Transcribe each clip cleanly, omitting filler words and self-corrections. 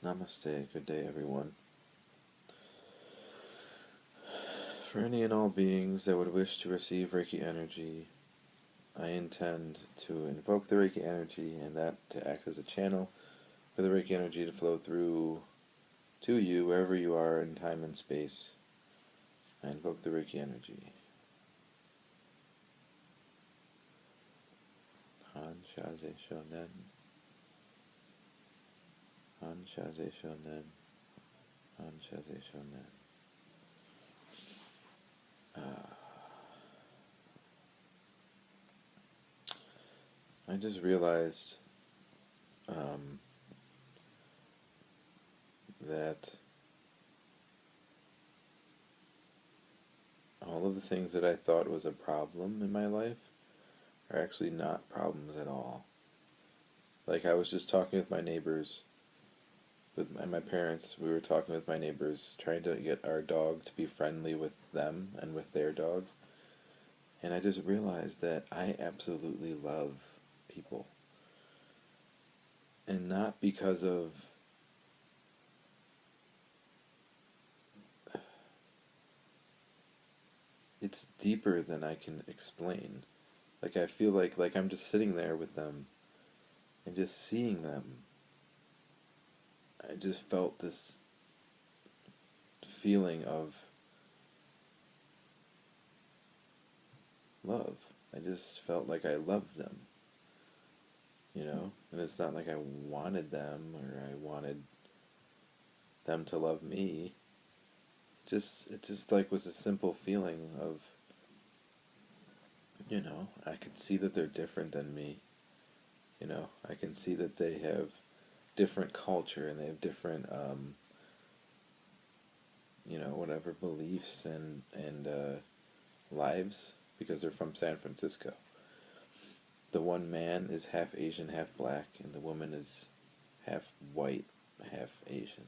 Namaste, good day everyone. For any and all beings that would wish to receive Reiki energy, I intend to invoke the Reiki energy and that to act as a channel for the Reiki energy to flow through to you wherever you are in time and space. I invoke the Reiki energy. Han Shaze Shonen. Han Shaze Shonen. Han Shaze Shonen. I just realized that all of the things that I thought was a problem in my life are actually not problems at all. Like, I was just talking with my neighbors, with my parents. We were talking with my neighbors, trying to get our dog to be friendly with them and with their dog. And I just realized that I absolutely love people. And not because of it's deeper than I can explain. Like, I feel like I'm just sitting there with them and just seeing them. I just felt this feeling of love. I just felt like I loved them, you know? And it's not like I wanted them or I wanted them to love me. It just like was a simple feeling of, you know, I could see that they're different than me. You know, I can see that they have different culture and they have different, you know, whatever beliefs and lives because they're from San Francisco. The one man is half Asian, half black, and the woman is half white, half Asian.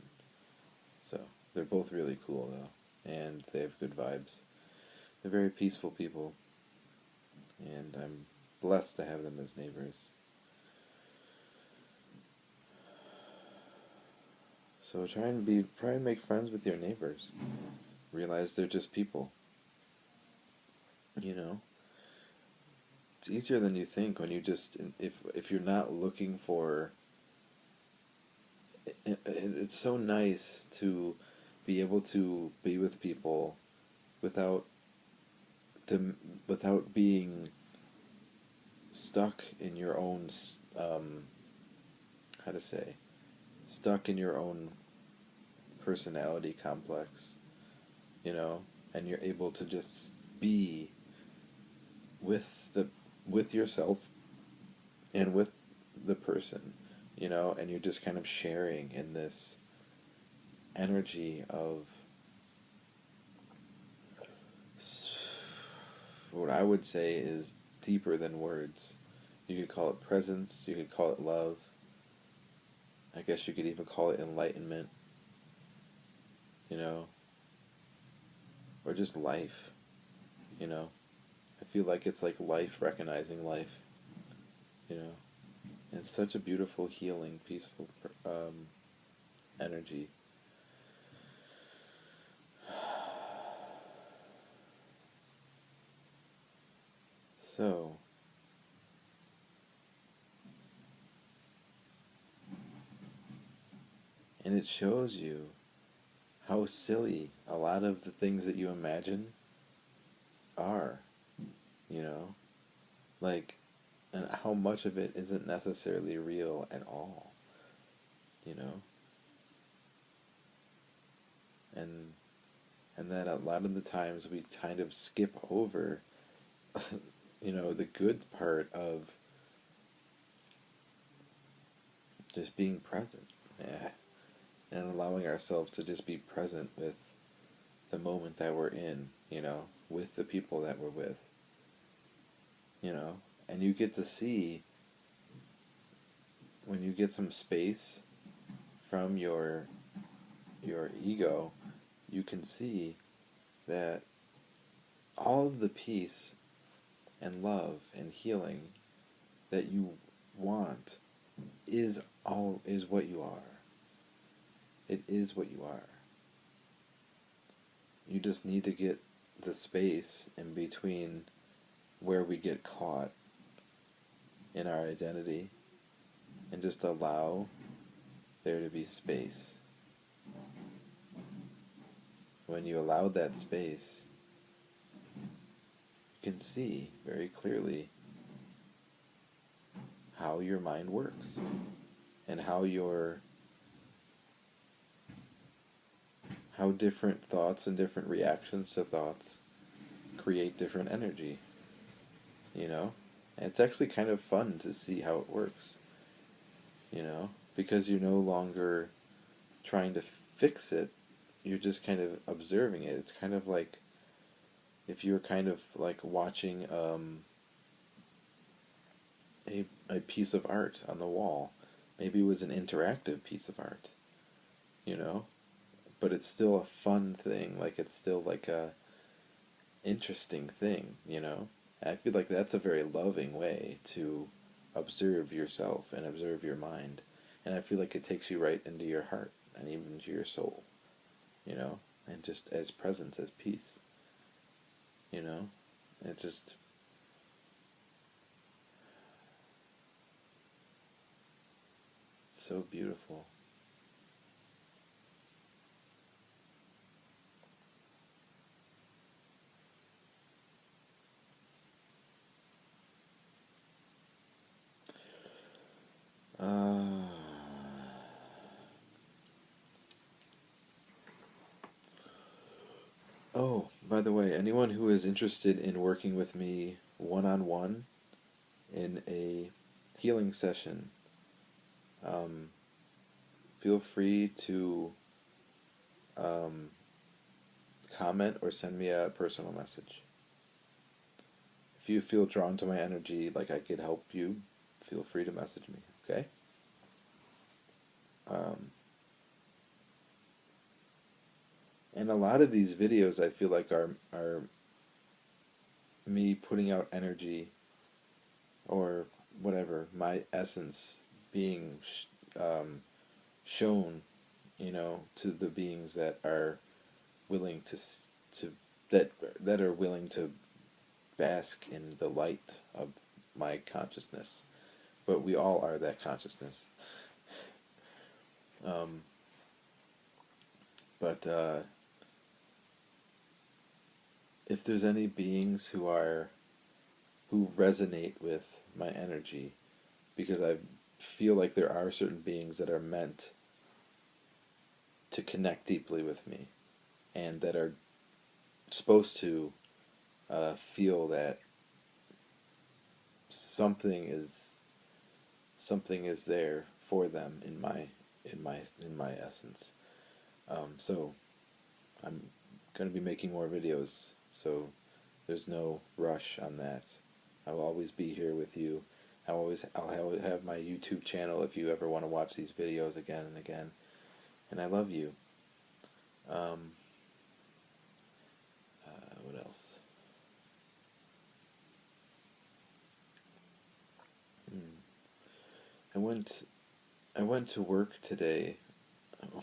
So they're both really cool though, and they have good vibes. They're very peaceful people, and I'm blessed to have them as neighbors. So try and make friends with your neighbors. Realize they're just people. You know, it's easier than you think when you just if you're not looking for. It's so nice to be able to be with people without without being stuck in your own how to say stuck in your own personality complex, you know, and you're able to just be with the with yourself and with the person, you know, and you're just kind of sharing in this energy of what I would say is deeper than words. You could call it presence, you could call it love, I guess you could even call it enlightenment, you know, or just life, you know. I feel like it's like life recognizing life, you know. It's such a beautiful, healing, peaceful energy. So, and it shows you how silly a lot of the things that you imagine are, you know, like, and how much of it isn't necessarily real at all, you know, and that a lot of the times we kind of skip over, you know, the good part of just being present, and allowing ourselves to just be present with the moment that we're in, you know, with the people that we're with, you know, and you get to see when you get some space from your ego, you can see that all of the peace and love and healing that you want is what you are. It is what you are. You just need to get the space in between where we get caught in our identity and just allow there to be space. When you allow that space, you can see very clearly how your mind works and how different thoughts and different reactions to thoughts create different energy, you know? And it's actually kind of fun to see how it works, you know? Because you're no longer trying to fix it, you're just kind of observing it. It's kind of like if you're kind of like watching a piece of art on the wall. Maybe it was an interactive piece of art, you know? But it's still a fun thing. Like, it's still like a interesting thing, you know? And I feel like that's a very loving way to observe yourself and observe your mind. And I feel like it takes you right into your heart and even to your soul, you know? And just as presence, as peace, you know? It just... so beautiful. Uh, oh, by the way, anyone who is interested in working with me one-on-one in a healing session, um, feel free to um, comment or send me a personal message. If you feel drawn to my energy, like I could help you, feel free to message me, okay? Um, and a lot of these videos I feel like are me putting out energy or whatever, my essence being shown, you know, to the beings that are willing to that are willing to bask in the light of my consciousness. But we all are that consciousness. Um, but if there's any beings who resonate with my energy, because I feel like there are certain beings that are meant to connect deeply with me, and that are supposed to feel that something is something is there for them in my essence. So I'm going to be making more videos, so there's no rush on that. I will always be here with you. I'll have my YouTube channel if you ever want to watch these videos again and again. And I love you. Um, what else? Hmm. I went I went to work today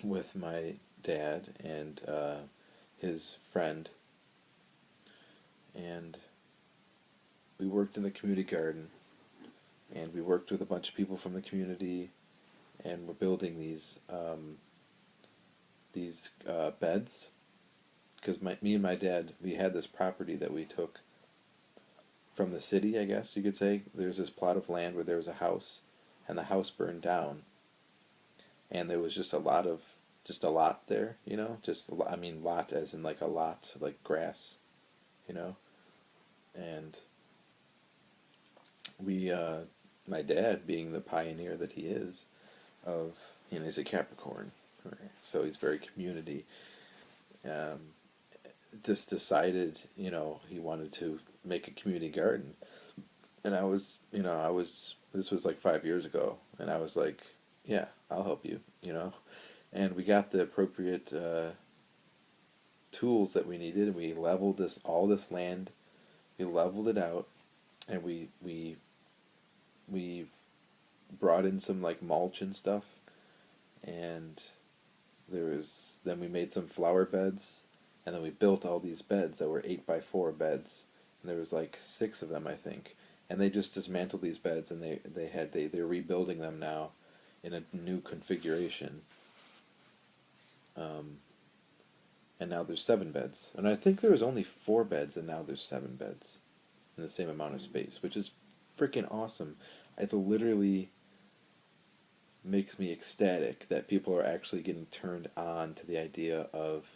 with my dad and his friend, and we worked in the community garden, and we worked with a bunch of people from the community, and we're building these beds, because me and my dad, we had this property that we took from the city, I guess you could say. There's this plot of land where there was a house, and the house burned down, and there was just a lot there, you know, I mean lot as in like a lot, like grass, you know, and we, my dad being the pioneer that he is, of, you know, he's a Capricorn, right? So he's very community. Um, just decided, you know, he wanted to make a community garden, and this was like 5 years ago, and I was like, yeah, I'll help you, you know, and we got the appropriate tools that we needed, and we leveled all this land, we leveled it out, and we brought in some like mulch and stuff, and Then we made some flower beds, and then we built all these beds that were 8x4 beds, and there was like six of them, I think. And they just dismantled these beds, and they're rebuilding them now in a new configuration. Um, and now there's seven beds. And I think there was only four beds, and now there's seven beds in the same amount of space, which is freaking awesome. It's literally makes me ecstatic that people are actually getting turned on to the idea of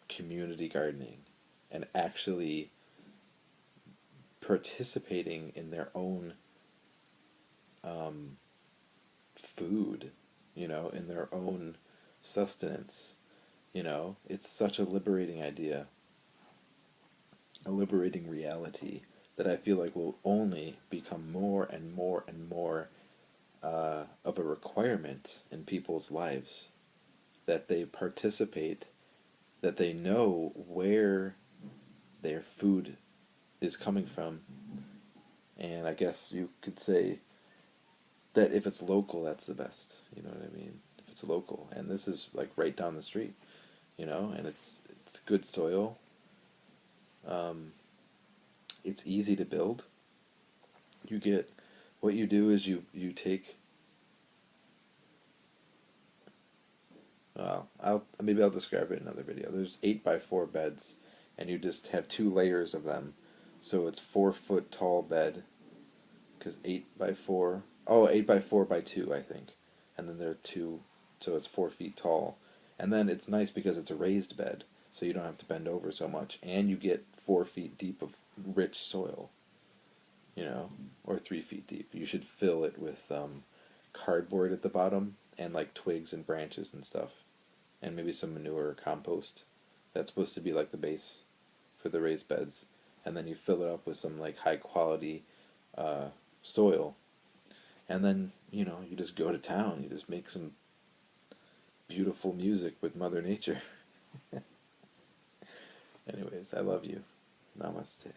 community gardening and actually participating in their own um, food, in their own sustenance. It's such a liberating idea, a liberating reality that I feel like will only become more and more and more of a requirement in people's lives, that they participate, that they know where their food is coming from. And I guess you could say that if it's local, that's the best. You know what I mean? If it's local, and this is like right down the street, and it's good soil. Um, it's easy to build. You get what you do is you take. Well, I'll describe it in another video. There's 8x4 beds, and you just have two layers of them, so it's 4 foot tall bed. Because 8x4, oh, 8x4x2, I think, and then there are two, so it's 4 feet tall, and then it's nice because it's a raised bed, so you don't have to bend over so much, and you get 4 feet deep of rich soil, or 3 feet deep. You should fill it with cardboard at the bottom and like twigs and branches and stuff, and maybe some manure or compost. That's supposed to be like the base for the raised beds, and then you fill it up with some like high quality soil, and then you just go to town. You just make some beautiful music with Mother Nature. Anyways, I love you. Namaste.